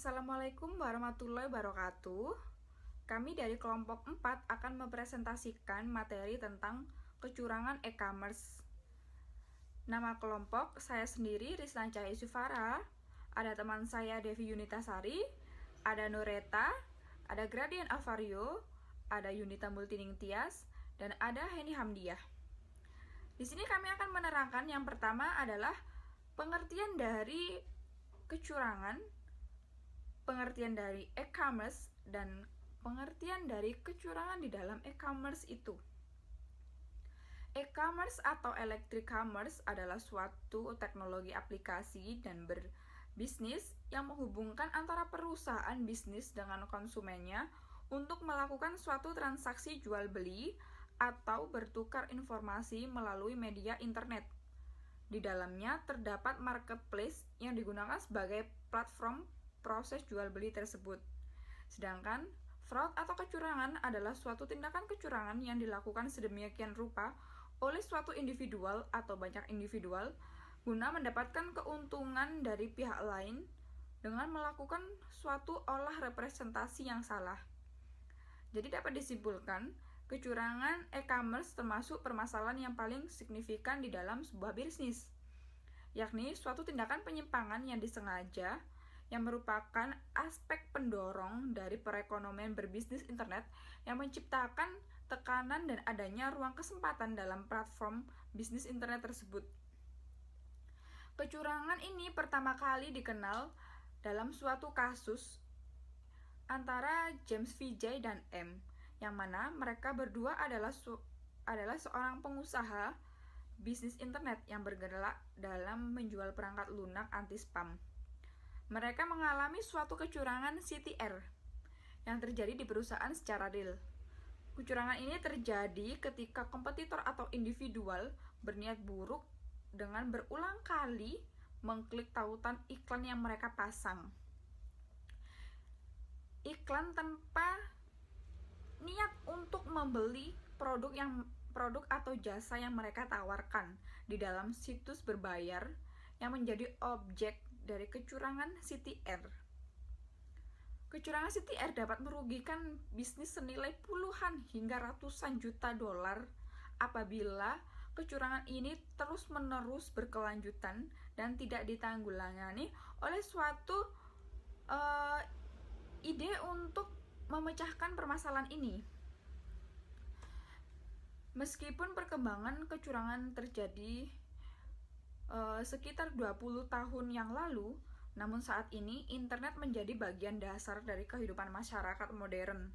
Assalamualaikum warahmatullahi wabarakatuh. Kami dari kelompok 4 akan mempresentasikan materi tentang kecurangan e-commerce. Nama kelompok saya sendiri Rizlan Cahaya Yusufara, ada teman saya Devi Yunitasari, ada Nureta, ada Gradian Alvario, ada Yunita Multining Tias, dan ada Heni Hamdiah. Di sini kami akan menerangkan yang pertama adalah pengertian dari kecurangan, pengertian dari e-commerce, dan pengertian dari kecurangan di dalam e-commerce itu. E-commerce atau electric commerce adalah suatu teknologi aplikasi dan berbisnis yang menghubungkan antara perusahaan bisnis dengan konsumennya untuk melakukan suatu transaksi jual beli atau bertukar informasi melalui media internet. Di dalamnya terdapat marketplace yang digunakan sebagai platform proses jual beli tersebut. Sedangkan fraud atau kecurangan adalah suatu tindakan kecurangan yang dilakukan sedemikian rupa oleh suatu individual atau banyak individual guna mendapatkan keuntungan dari pihak lain dengan melakukan suatu olah representasi yang salah. Jadi dapat disimpulkan, kecurangan e-commerce termasuk permasalahan yang paling signifikan di dalam sebuah bisnis, yakni suatu tindakan penyimpangan yang disengaja yang merupakan aspek pendorong dari perekonomian berbisnis internet yang menciptakan tekanan dan adanya ruang kesempatan dalam platform bisnis internet tersebut. Kecurangan ini pertama kali dikenal dalam suatu kasus antara James Vijay dan M, yang mana mereka berdua adalah seorang pengusaha bisnis internet yang bergerak dalam menjual perangkat lunak anti-spam. Mereka mengalami suatu kecurangan CTR yang terjadi di perusahaan secara real. Kecurangan ini terjadi ketika kompetitor atau individual berniat buruk dengan berulang kali mengklik tautan iklan yang mereka pasang. Iklan tanpa niat untuk membeli produk atau jasa yang mereka tawarkan di dalam situs berbayar yang menjadi objek dari kecurangan CTR. Kecurangan CTR dapat merugikan bisnis senilai puluhan hingga ratusan juta dolar apabila kecurangan ini terus-menerus berkelanjutan dan tidak ditanggulangi oleh suatu ide untuk memecahkan permasalahan ini. Meskipun perkembangan kecurangan terjadi sekitar 20 tahun yang lalu, namun saat ini internet menjadi bagian dasar dari kehidupan masyarakat modern.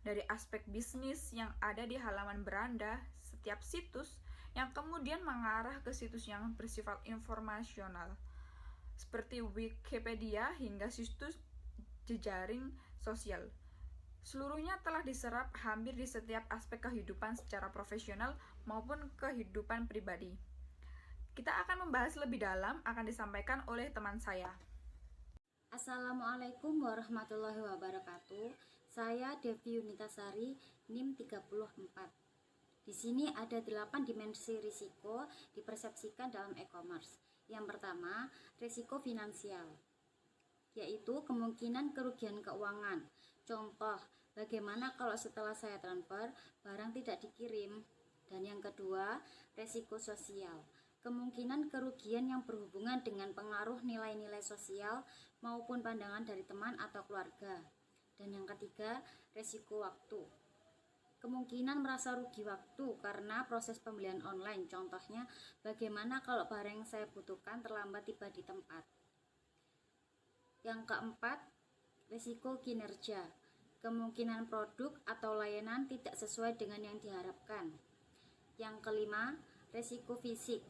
Dari aspek bisnis yang ada di halaman beranda setiap situs yang kemudian mengarah ke situs yang bersifat informasional, seperti Wikipedia hingga situs jejaring sosial. Seluruhnya telah diserap hampir di setiap aspek kehidupan secara profesional maupun kehidupan pribadi. Kita akan membahas lebih dalam, akan disampaikan oleh teman saya. Assalamualaikum warahmatullahi wabarakatuh. Saya Devi Yunitasari, NIM 34. Di sini ada 8 dimensi risiko dipersepsikan dalam e-commerce. Yang pertama, risiko finansial, yaitu kemungkinan kerugian keuangan. Contoh, bagaimana kalau setelah saya transfer, barang tidak dikirim. Dan yang kedua, risiko sosial, kemungkinan kerugian yang berhubungan dengan pengaruh nilai-nilai sosial maupun pandangan dari teman atau keluarga. Dan yang ketiga, risiko waktu, kemungkinan merasa rugi waktu karena proses pembelian online. Contohnya, bagaimana kalau barang yang saya butuhkan terlambat tiba di tempat. Yang keempat, risiko kinerja, kemungkinan produk atau layanan tidak sesuai dengan yang diharapkan. Yang kelima, risiko fisik,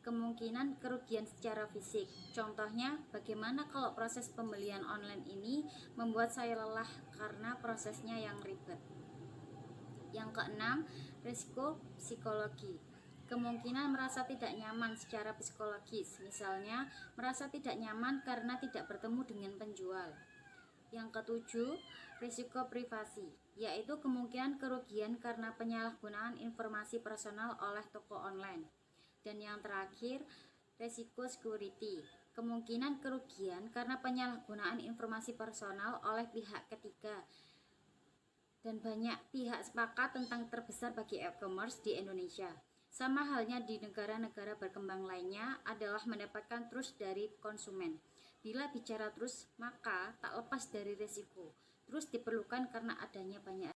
kemungkinan kerugian secara fisik. Contohnya, bagaimana kalau proses pembelian online ini membuat saya lelah karena prosesnya yang ribet. Yang keenam, risiko psikologi, kemungkinan merasa tidak nyaman secara psikologis, misalnya merasa tidak nyaman karena tidak bertemu dengan penjual. Yang ketujuh, risiko privasi, yaitu kemungkinan kerugian karena penyalahgunaan informasi personal oleh toko online. Dan yang terakhir, risiko security, kemungkinan kerugian karena penyalahgunaan informasi personal oleh pihak ketiga. Dan banyak pihak sepakat tentang terbesar bagi e-commerce di Indonesia. Sama halnya di negara-negara berkembang lainnya adalah mendapatkan trust dari konsumen. Bila bicara trust, maka tak lepas dari risiko. Trust diperlukan karena adanya banyak.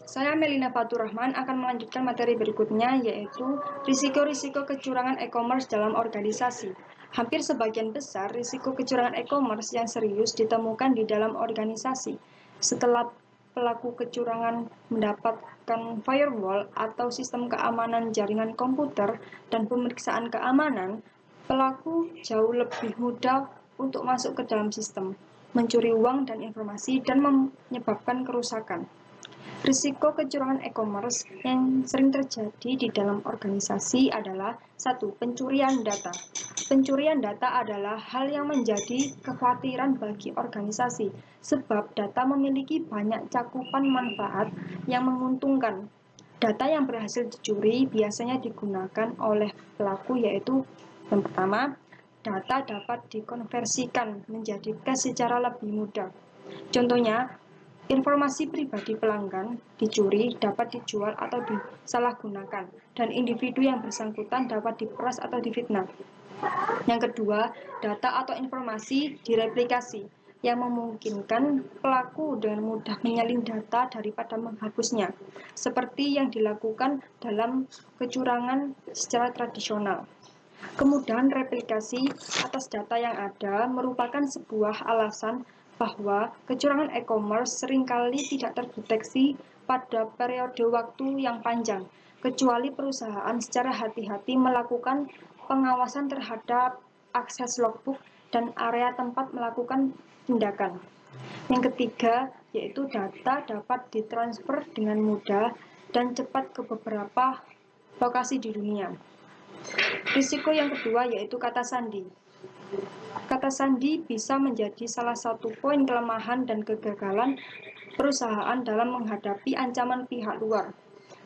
Saya Melina Faturrahman akan melanjutkan materi berikutnya, yaitu risiko-risiko kecurangan e-commerce dalam organisasi. Hampir sebagian besar risiko kecurangan e-commerce yang serius ditemukan di dalam organisasi. Setelah pelaku kecurangan mendapatkan firewall atau sistem keamanan jaringan komputer dan pemeriksaan keamanan, pelaku jauh lebih mudah untuk masuk ke dalam sistem, mencuri uang dan informasi, dan menyebabkan kerusakan. Risiko kecurangan e-commerce yang sering terjadi di dalam organisasi adalah 1. Pencurian data. Pencurian data adalah hal yang menjadi kekhawatiran bagi organisasi, sebab data memiliki banyak cakupan manfaat yang menguntungkan. Data yang berhasil dicuri biasanya digunakan oleh pelaku, yaitu yang pertama, data dapat dikonversikan menjadi cash secara lebih mudah. Contohnya, informasi pribadi pelanggan dicuri, dapat dijual atau disalahgunakan, dan individu yang bersangkutan dapat diperas atau difitnah. Yang kedua, data atau informasi direplikasi, yang memungkinkan pelaku dengan mudah menyalin data daripada menghapusnya, seperti yang dilakukan dalam kecurangan secara tradisional. Kemudahan replikasi atas data yang ada merupakan sebuah alasan bahwa kecurangan e-commerce seringkali tidak terdeteksi pada periode waktu yang panjang, kecuali perusahaan secara hati-hati melakukan pengawasan terhadap akses logbook dan area tempat melakukan tindakan. Yang ketiga, yaitu data dapat ditransfer dengan mudah dan cepat ke beberapa lokasi di dunia. Risiko yang kedua yaitu kata sandi. Kata sandi bisa menjadi salah satu poin kelemahan dan kegagalan perusahaan dalam menghadapi ancaman pihak luar.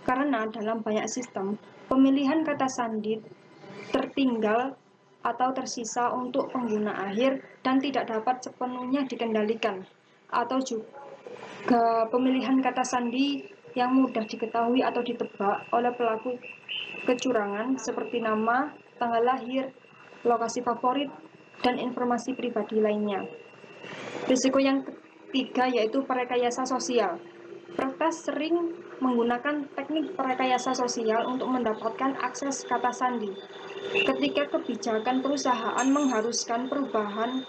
Karena dalam banyak sistem, pemilihan kata sandi tertinggal atau tersisa untuk pengguna akhir dan tidak dapat sepenuhnya dikendalikan. Atau juga pemilihan kata sandi yang mudah diketahui atau ditebak oleh pelaku kecurangan seperti nama, tanggal lahir, lokasi favorit, dan informasi pribadi lainnya. Risiko yang ketiga yaitu perekayasa sosial. Peretas sering menggunakan teknik perekayasa sosial untuk mendapatkan akses kata sandi. Ketika kebijakan perusahaan mengharuskan perubahan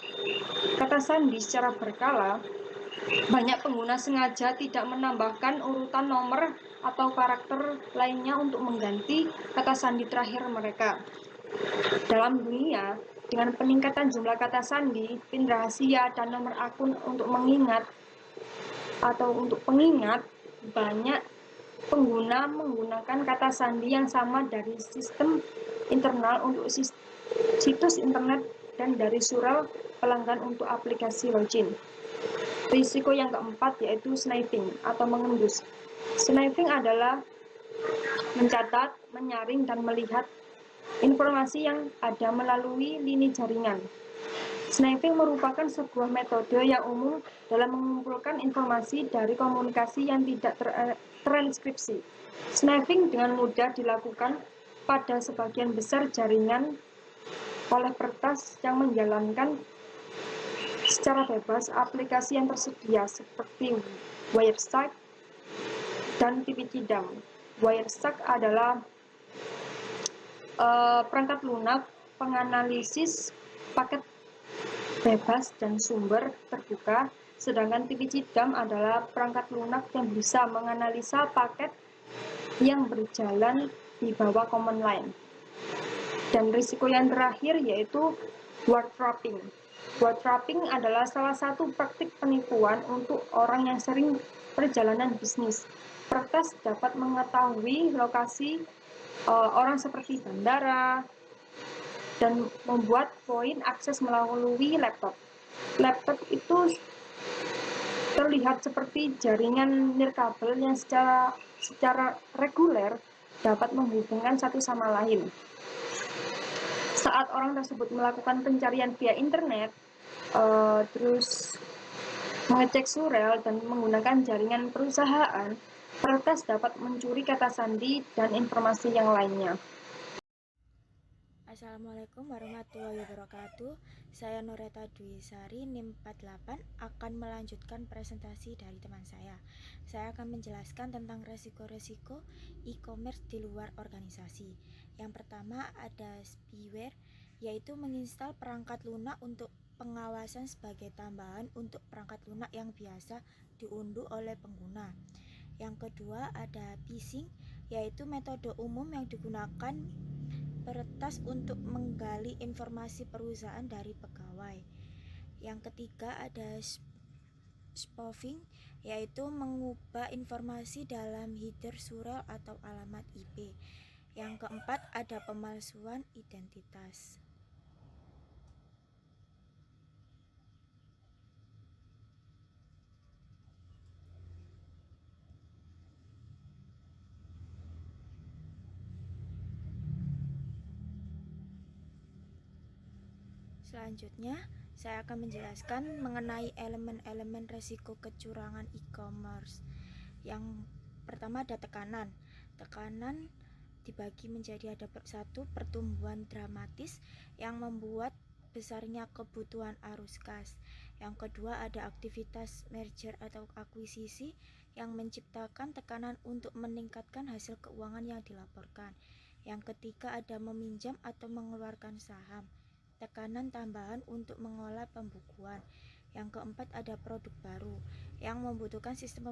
kata sandi secara berkala, banyak pengguna sengaja tidak menambahkan urutan nomor atau karakter lainnya untuk mengganti kata sandi terakhir mereka. Dalam dunia, dengan peningkatan jumlah kata sandi, PIN rahasia, dan nomor akun untuk mengingat atau untuk pengingat, banyak pengguna menggunakan kata sandi yang sama dari sistem internal untuk situs internet dan dari surel pelanggan untuk aplikasi login. Risiko yang keempat yaitu sniping atau mengendus. Sniping adalah mencatat, menyaring, dan melihat informasi yang ada melalui lini jaringan. Sniping merupakan sebuah metode yang umum dalam mengumpulkan informasi dari komunikasi yang tidak terenkripsi. Sniping dengan mudah dilakukan pada sebagian besar jaringan oleh peretas yang menjalankan secara bebas aplikasi yang tersedia seperti Wireshark dan TPCDAM. Wireshark adalah perangkat lunak penganalisis paket bebas dan sumber terbuka, sedangkan TPCDAM adalah perangkat lunak yang bisa menganalisa paket yang berjalan di bawah command line. Dan risiko yang terakhir yaitu word trapping. Word trapping adalah salah satu praktik penipuan untuk orang yang sering perjalanan bisnis. Peretas dapat mengetahui lokasi orang seperti bandara dan membuat poin akses melalui laptop. Laptop itu terlihat seperti jaringan nirkabel yang secara reguler dapat menghubungkan satu sama lain. saat orang tersebut melakukan pencarian via internet, terus mengecek surel dan menggunakan jaringan perusahaan, peretas dapat mencuri kata sandi dan informasi yang lainnya. Assalamualaikum warahmatullahi wabarakatuh. Saya Noreta Dwi Sari, NIM 48, akan melanjutkan presentasi dari teman saya. Saya akan menjelaskan tentang resiko-resiko e-commerce di luar organisasi. Yang pertama ada spyware, yaitu menginstal perangkat lunak untuk pengawasan sebagai tambahan untuk perangkat lunak yang biasa diunduh oleh pengguna. Yang kedua ada phishing, yaitu metode umum yang digunakan peretas untuk menggali informasi perusahaan dari pegawai. Yang ketiga ada spoofing, yaitu mengubah informasi dalam header surel atau alamat IP. Yang keempat ada pemalsuan identitas. Selanjutnya, saya akan menjelaskan mengenai elemen-elemen resiko kecurangan e-commerce. Yang pertama ada tekanan. Tekanan dibagi menjadi ada satu, pertumbuhan dramatis yang membuat besarnya kebutuhan arus kas. Yang kedua ada aktivitas merger atau akuisisi yang menciptakan tekanan untuk meningkatkan hasil keuangan yang dilaporkan. Yang ketiga ada meminjam atau mengeluarkan saham, tekanan tambahan untuk mengolah pembukuan. Yang keempat ada produk baru yang membutuhkan sistem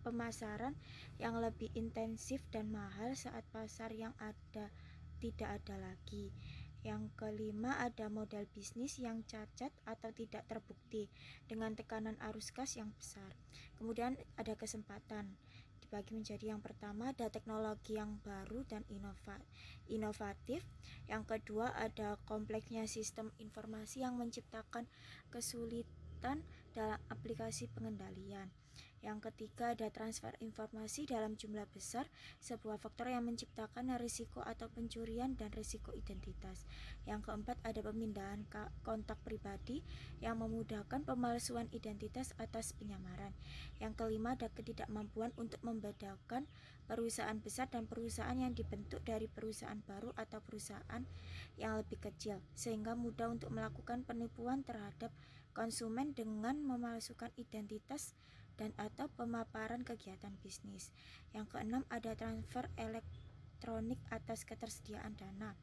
pemasaran yang lebih intensif dan mahal saat pasar yang ada tidak ada lagi. Yang kelima ada modal bisnis yang cacat atau tidak terbukti dengan tekanan arus kas yang besar. Kemudian ada kesempatan, dibagi menjadi yang pertama ada teknologi yang baru dan inovatif. Yang kedua ada kompleksnya sistem informasi yang menciptakan kesulitan dalam aplikasi pengendalian. Yang ketiga ada transfer informasi dalam jumlah besar, sebuah faktor yang menciptakan risiko atau pencurian dan risiko identitas. Yang keempat ada pemindahan kontak pribadi yang memudahkan pemalsuan identitas atas penyamaran. Yang kelima ada ketidakmampuan untuk membedakan perusahaan besar dan perusahaan yang dibentuk dari perusahaan baru atau perusahaan yang lebih kecil, sehingga mudah untuk melakukan penipuan terhadap konsumen dengan memalsukan identitas dan atau pemaparan kegiatan bisnis. Yang keenam ada transfer elektronik atas ketersediaan dana,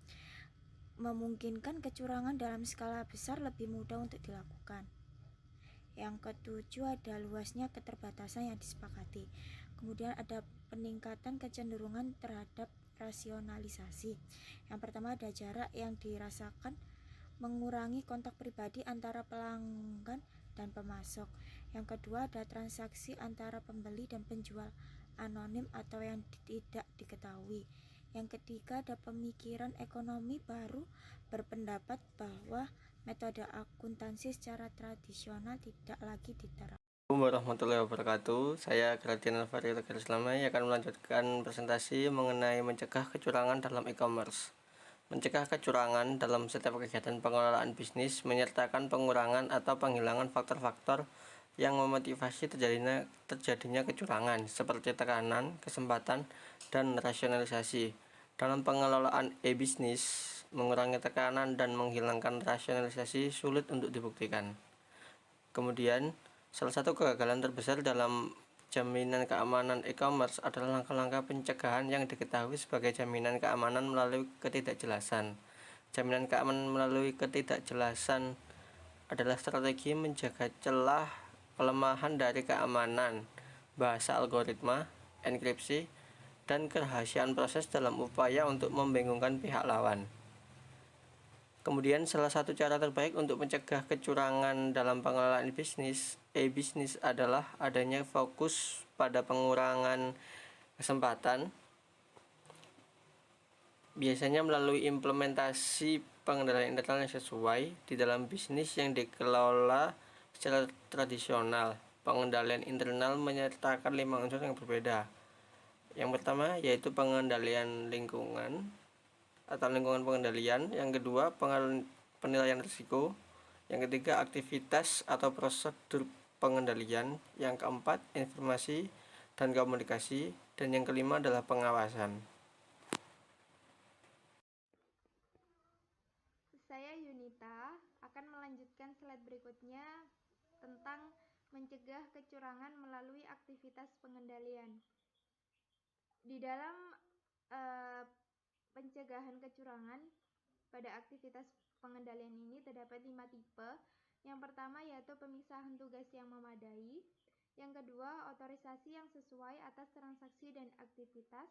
memungkinkan kecurangan dalam skala besar lebih mudah untuk dilakukan. Yang ketujuh ada luasnya keterbatasan yang disepakati. Kemudian ada peningkatan kecenderungan terhadap rasionalisasi. Yang pertama ada jarak yang dirasakan, mengurangi kontak pribadi antara pelanggan dan pemasok. Yang kedua ada transaksi antara pembeli dan penjual anonim atau yang tidak diketahui. Yang ketiga ada pemikiran ekonomi baru berpendapat bahwa metode akuntansi secara tradisional tidak lagi diterapkan. Assalamualaikum warahmatullahi wabarakatuh. Saya Gradian Alvari Tegar Islamai akan melanjutkan presentasi mengenai mencegah kecurangan dalam e-commerce. Mencegah kecurangan dalam setiap kegiatan pengelolaan bisnis menyertakan pengurangan atau penghilangan faktor-faktor yang memotivasi terjadinya kecurangan seperti tekanan, kesempatan, dan rasionalisasi. Dalam pengelolaan e-bisnis, mengurangi tekanan dan menghilangkan rasionalisasi sulit untuk dibuktikan. Kemudian, salah satu kegagalan terbesar dalam jaminan keamanan e-commerce adalah langkah-langkah pencegahan yang diketahui sebagai jaminan keamanan melalui ketidakjelasan. Jaminan keamanan melalui ketidakjelasan adalah strategi menjaga celah kelemahan dari keamanan, bahasa algoritma, enkripsi, dan kerahasiaan proses dalam upaya untuk membingungkan pihak lawan. Kemudian salah satu cara terbaik untuk mencegah kecurangan dalam pengelolaan e-bisnis adalah adanya fokus pada pengurangan kesempatan, biasanya melalui implementasi pengendalian internal yang sesuai di dalam bisnis yang dikelola secara tradisional. Pengendalian internal menyertakan 5 unsur yang berbeda. Yang pertama yaitu pengendalian lingkungan, atau lingkungan pengendalian. Yang kedua, penilaian risiko. Yang ketiga, aktivitas atau prosedur pengendalian. Yang keempat, informasi dan komunikasi. Dan yang kelima adalah pengawasan. Saya Yunita akan melanjutkan slide berikutnya tentang mencegah kecurangan melalui aktivitas pengendalian. Di dalam pencegahan kecurangan pada aktivitas pengendalian ini terdapat 5 tipe. Yang pertama yaitu pemisahan tugas yang memadai. Yang kedua, otorisasi yang sesuai atas transaksi dan aktivitas.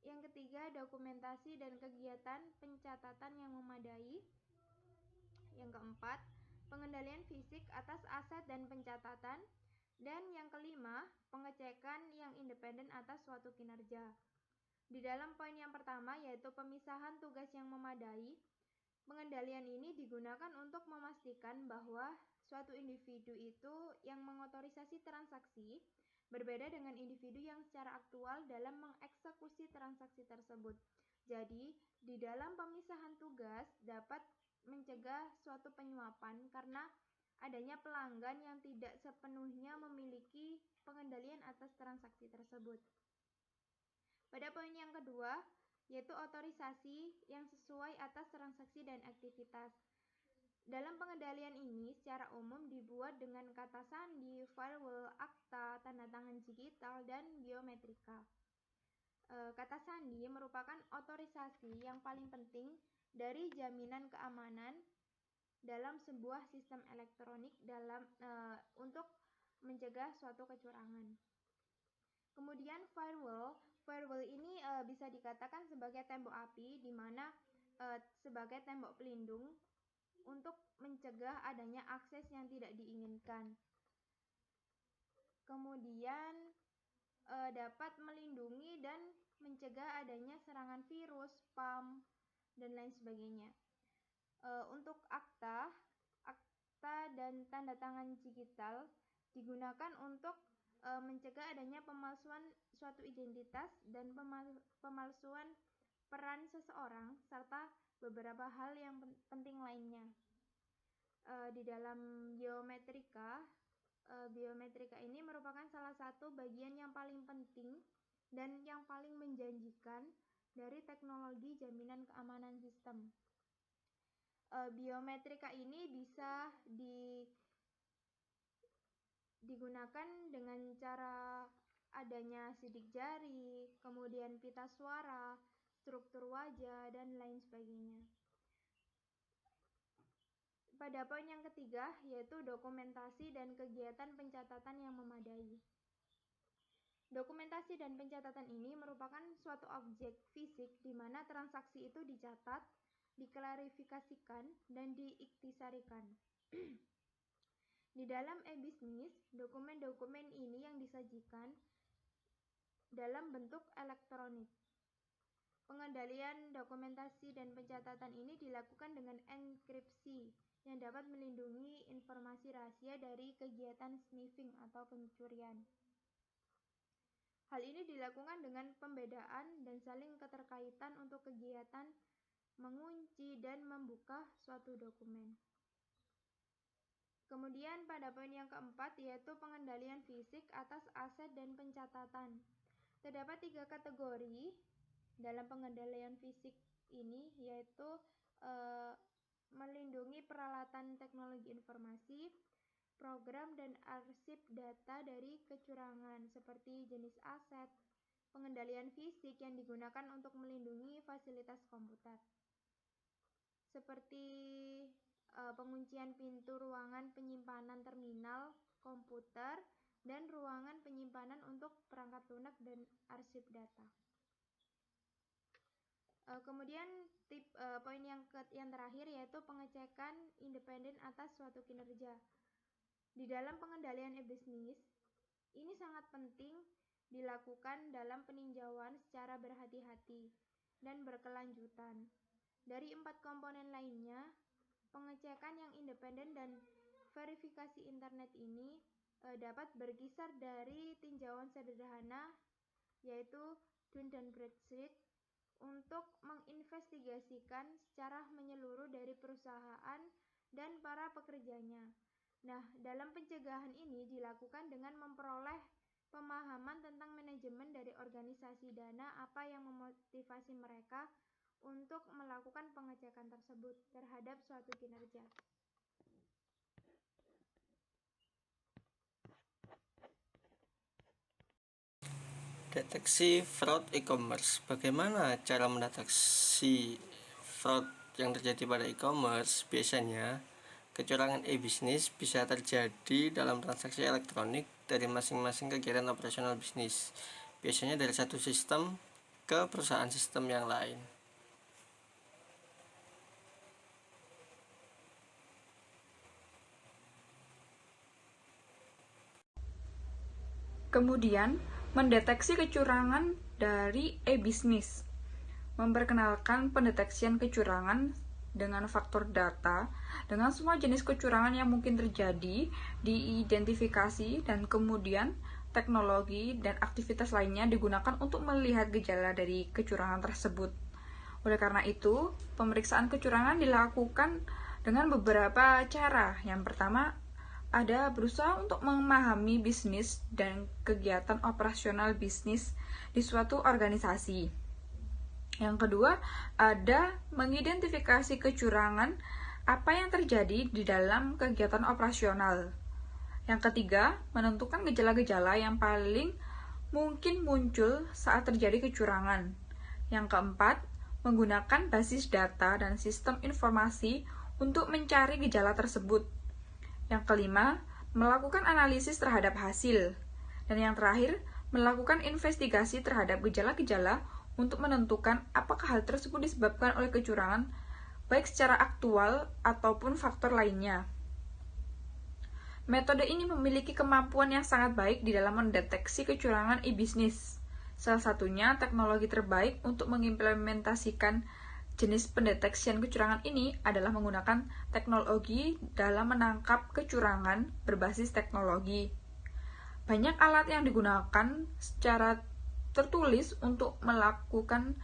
Yang ketiga, dokumentasi dan kegiatan pencatatan yang memadai. Yang keempat, pengendalian fisik atas aset dan pencatatan. Dan yang kelima, pengecekan yang independen atas suatu kinerja. Di dalam poin yang pertama yaitu pemisahan tugas yang memadai, pengendalian ini digunakan untuk memastikan bahwa suatu individu itu yang mengotorisasi transaksi berbeda dengan individu yang secara aktual dalam mengeksekusi transaksi tersebut. Jadi, di dalam pemisahan tugas dapat mencegah suatu penyuapan karena adanya pelanggan yang tidak sepenuhnya memiliki pengendalian atas transaksi tersebut. Pada poin yang kedua, yaitu otorisasi yang sesuai atas transaksi dan aktivitas. Dalam pengendalian ini secara umum dibuat dengan kata sandi, firewall, akta, tanda tangan digital, dan biometrika. Kata sandi merupakan otorisasi yang paling penting dari jaminan keamanan dalam sebuah sistem elektronik untuk mencegah suatu kecurangan. Kemudian firewall ini bisa dikatakan sebagai tembok api, di mana sebagai tembok pelindung untuk mencegah adanya akses yang tidak diinginkan. Kemudian dapat melindungi dan mencegah adanya serangan virus, spam, dan lain sebagainya. Untuk akta dan tanda tangan digital digunakan untuk mencegah adanya pemalsuan suatu identitas dan pemalsuan peran seseorang serta beberapa hal yang penting lainnya. Di dalam biometrika ini merupakan salah satu bagian yang paling penting dan yang paling menjanjikan dari teknologi jaminan keamanan sistem. Biometrika ini bisa digunakan dengan cara adanya sidik jari, kemudian pita suara, struktur wajah, dan lain sebagainya. Pada poin yang ketiga, yaitu dokumentasi dan kegiatan pencatatan yang memadai. Dokumentasi dan pencatatan ini merupakan suatu objek fisik di mana transaksi itu dicatat, diklarifikasikan, dan diiktisarikan. Di dalam e-bisnis, dokumen-dokumen ini yang disajikan dalam bentuk elektronik. Pengendalian dokumentasi dan pencatatan ini dilakukan dengan enkripsi yang dapat melindungi informasi rahasia dari kegiatan sniffing atau pencurian. Hal ini dilakukan dengan pembedaan dan saling keterkaitan untuk kegiatan mengunci dan membuka suatu dokumen. Kemudian pada poin yang keempat yaitu pengendalian fisik atas aset dan pencatatan. Terdapat 3 kategori dalam pengendalian fisik ini yaitu melindungi peralatan teknologi informasi, program dan arsip data dari kecurangan seperti jenis aset, pengendalian fisik yang digunakan untuk melindungi fasilitas komputer seperti penguncian pintu ruangan penyimpanan terminal komputer dan ruangan penyimpanan untuk perangkat lunak dan arsip data. Kemudian poin yang terakhir yaitu pengecekan independen atas suatu kinerja. Di dalam pengendalian e-bisnis, ini sangat penting dilakukan dalam peninjauan secara berhati-hati dan berkelanjutan. Dari 4 komponen lainnya, pengecekan yang independen dan verifikasi internet ini dapat berkisar dari tinjauan sederhana yaitu Dun dan Bradstreet untuk diinvestigasikan secara menyeluruh dari perusahaan dan para pekerjanya. Nah, dalam pencegahan ini dilakukan dengan memperoleh pemahaman tentang manajemen dari organisasi dana, apa yang memotivasi mereka untuk melakukan pengecekan tersebut terhadap suatu kinerja. Deteksi fraud e-commerce. Bagaimana cara mendeteksi fraud yang terjadi pada e-commerce? Biasanya, kecurangan e-bisnis bisa terjadi dalam transaksi elektronik dari masing-masing kegiatan operasional bisnis. Biasanya dari satu sistem ke perusahaan sistem yang lain. Kemudian, mendeteksi kecurangan dari e-bisnis. Memperkenalkan pendeteksian kecurangan dengan faktor data, dengan semua jenis kecurangan yang mungkin terjadi, diidentifikasi, dan kemudian teknologi dan aktivitas lainnya digunakan untuk melihat gejala dari kecurangan tersebut. Oleh karena itu, pemeriksaan kecurangan dilakukan dengan beberapa cara. Yang pertama, ada berusaha untuk memahami bisnis dan kegiatan operasional bisnis di suatu organisasi. Yang kedua, ada mengidentifikasi kecurangan apa yang terjadi di dalam kegiatan operasional. Yang ketiga, menentukan gejala-gejala yang paling mungkin muncul saat terjadi kecurangan. Yang keempat, menggunakan basis data dan sistem informasi untuk mencari gejala tersebut. Yang kelima, melakukan analisis terhadap hasil. Dan yang terakhir, melakukan investigasi terhadap gejala-gejala untuk menentukan apakah hal tersebut disebabkan oleh kecurangan, baik secara aktual ataupun faktor lainnya. Metode ini memiliki kemampuan yang sangat baik di dalam mendeteksi kecurangan e-bisnis. Salah satunya teknologi terbaik untuk mengimplementasikan jenis pendeteksian kecurangan ini adalah menggunakan teknologi dalam menangkap kecurangan berbasis teknologi. Banyak alat yang digunakan secara tertulis untuk melakukan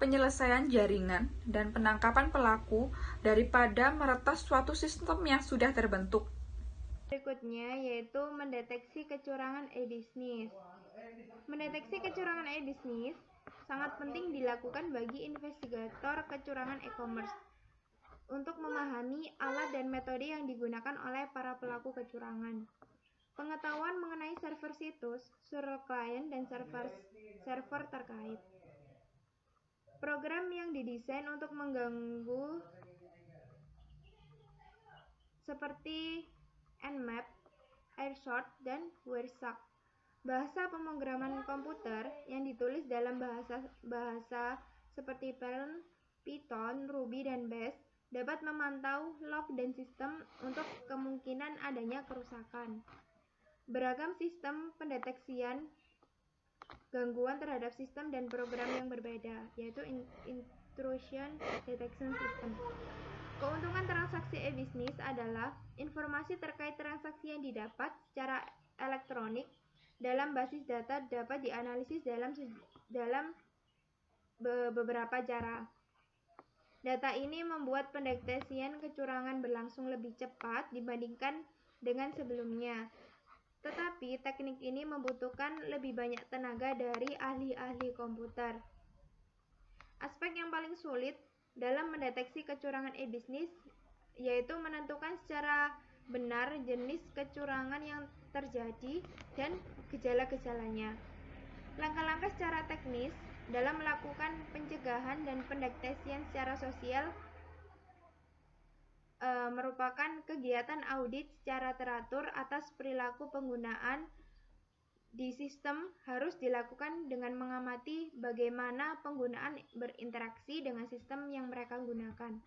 penyelesaian jaringan dan penangkapan pelaku daripada meretas suatu sistem yang sudah terbentuk. Berikutnya yaitu mendeteksi kecurangan e-bisnis. Mendeteksi kecurangan e-bisnis sangat penting dilakukan bagi investigator kecurangan e-commerce untuk memahami alat dan metode yang digunakan oleh para pelaku kecurangan. Pengetahuan mengenai server situs, server klien, dan server terkait. Program yang didesain untuk mengganggu seperti Nmap, Airsort, dan Wireshark. Bahasa pemrograman komputer yang ditulis dalam bahasa seperti Perl, Python, Ruby, dan Bash dapat memantau log dan sistem untuk kemungkinan adanya kerusakan. Beragam sistem pendeteksian gangguan terhadap sistem dan program yang berbeda, yaitu intrusion detection system. Keuntungan transaksi e-bisnis adalah informasi terkait transaksi yang didapat secara elektronik dalam basis data dapat dianalisis dalam beberapa cara. Data ini membuat pendeteksian kecurangan berlangsung lebih cepat dibandingkan dengan sebelumnya. Tetapi teknik ini membutuhkan lebih banyak tenaga dari ahli-ahli komputer. Aspek yang paling sulit dalam mendeteksi kecurangan e-bisnis yaitu menentukan secara benar jenis kecurangan yang terjadi dan gejala-gejalanya. Langkah-langkah secara teknis dalam melakukan pencegahan dan pendeteksian secara sosial merupakan kegiatan audit secara teratur atas perilaku penggunaan di sistem harus dilakukan dengan mengamati bagaimana penggunaan berinteraksi dengan sistem yang mereka gunakan.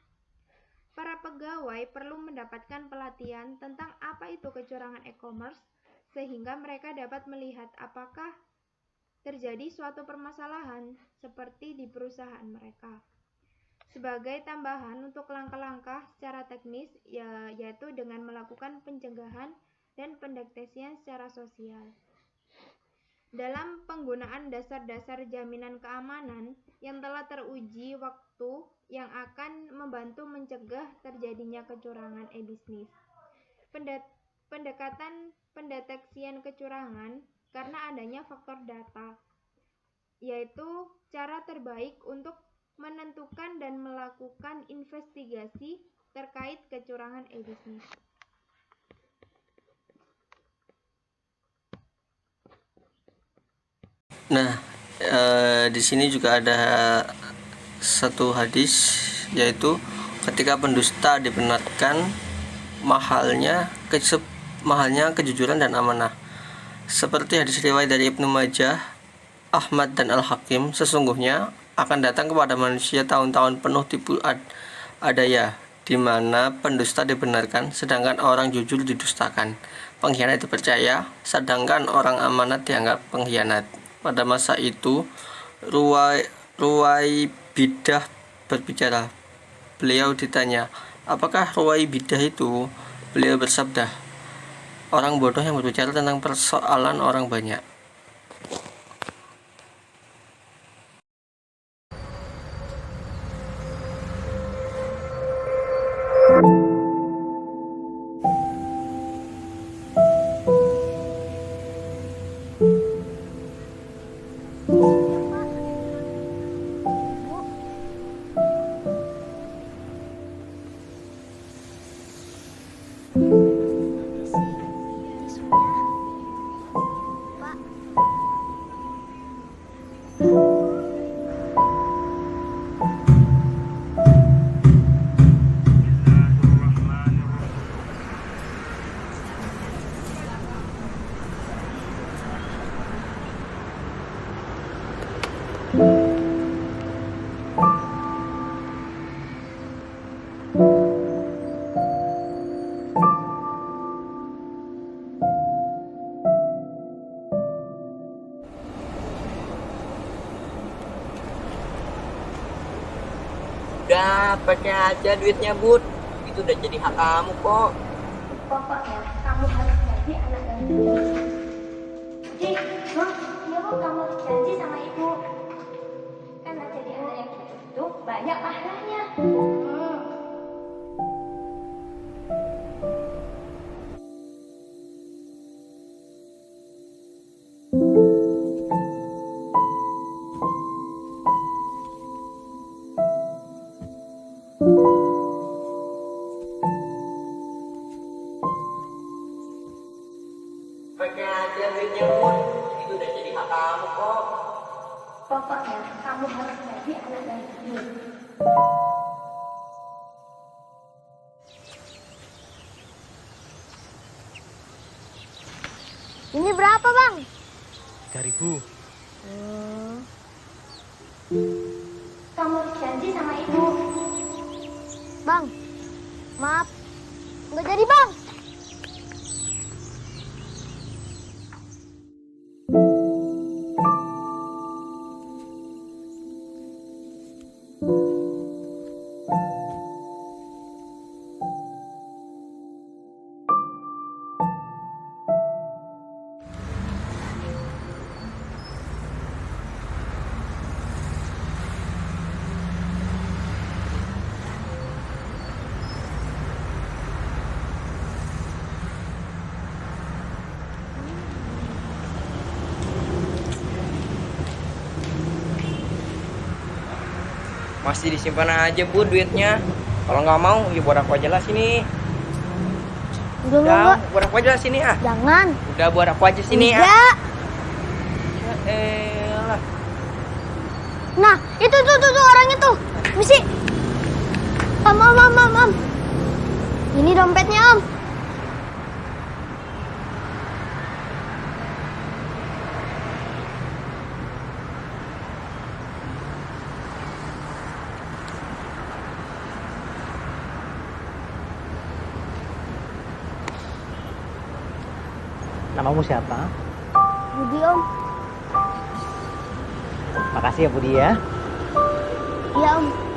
Para pegawai perlu mendapatkan pelatihan tentang apa itu kecurangan e-commerce sehingga mereka dapat melihat apakah terjadi suatu permasalahan seperti di perusahaan mereka. Sebagai tambahan untuk langkah-langkah secara teknis yaitu dengan melakukan pencegahan dan pendeteksian secara sosial. dalam penggunaan dasar-dasar jaminan keamanan yang telah teruji waktu yang akan membantu mencegah terjadinya kecurangan e-bisnis. Pendekatan pendeteksian kecurangan karena adanya faktor data, yaitu cara terbaik untuk menentukan dan melakukan investigasi terkait kecurangan e-bisnis. Nah, di sini juga ada satu hadis, yaitu ketika pendusta dibenarkan mahalnya kejujuran dan amanah. Seperti hadis riwayat dari Ibnu Majah, Ahmad dan Al-Hakim, sesungguhnya akan datang kepada manusia tahun-tahun penuh tipu daya, di mana pendusta dibenarkan sedangkan orang jujur didustakan, pengkhianat dipercaya sedangkan orang amanat dianggap pengkhianat. Pada masa itu Ruwaibidah berbicara. Beliau ditanya, apakah Ruwaibidah itu? Beliau bersabda, orang bodoh yang berbicara tentang persoalan orang banyak. Udah, pakai aja duitnya, Bud. Itu udah jadi hak kamu kok. Pokoknya kamu harus jadi anak yang baik. Jadi, ya Bu, kamu harus janji sama ibu. Karena jadi anak yang baik itu banyak pahalanya. Pakai aja duitnya, Bud. Itu udah jadi hak kamu kok. Pokoknya kamu harus jadi anak yang baik. Ini berapa, Bang? 3.000. Kamu harus janji sama ibu. Bang, maaf. Nggak jadi, Bang. Masih disimpan aja, Bud, duitnya. Kalau nggak mau, ya buat aku aja lah sini. Enggak. Buat aku aja lah sini, ah. Jangan. Udah, buat aku aja sini, ah. Enggak. Ya elah. Nah, itu tuh orang itu. Misi. Om. Ini dompetnya, Om. Namamu siapa? Budi, Om. Makasih ya Budi ya. Iya, Om.